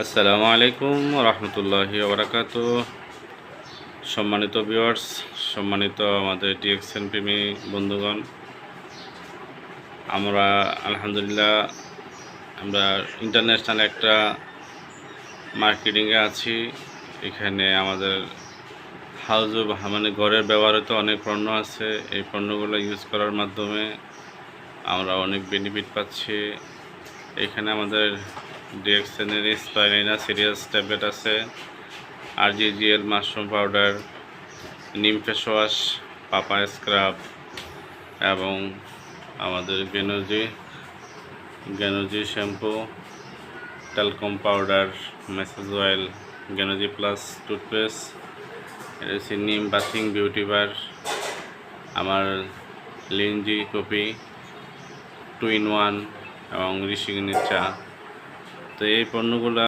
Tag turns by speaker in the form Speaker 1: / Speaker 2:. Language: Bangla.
Speaker 1: আসসালামু আলাইকুম রহমতুল্লাহি ওবরাকাতু। সম্মানিত ভিউয়ার্স, সম্মানিত আমাদের ডিএক্সএন প্রেমী বন্ধুগণ, আমরা আলহামদুলিল্লাহ আমরা ইন্টারন্যাশনাল একটা মার্কেটিংয়ে আছি। এখানে আমাদের মানে ঘরের ব্যবহৃত অনেক পণ্য আছে। এই পণ্যগুলো ইউজ করার মাধ্যমে আমরা অনেক বেনিফিট পাচ্ছি। এখানে আমাদের ডিএক্সএনের স্পাইরিনা সিরিয়াস ট্যাবলেট আছে, RGGL মাশরুম পাউডার, নিম ফেস ওয়াশ, পাপা স্ক্রাব এবং আমাদের গেনোজি shampoo, talcum powder, massage oil, গেনোজি প্লাস টুথপেস্ট, এটা হচ্ছে নিম বাথিং বিউটি বার, আমার লিঞ্জি কফি 2 in 1 এবং ঋষিগুণের চা। তো এই পণ্যগুলো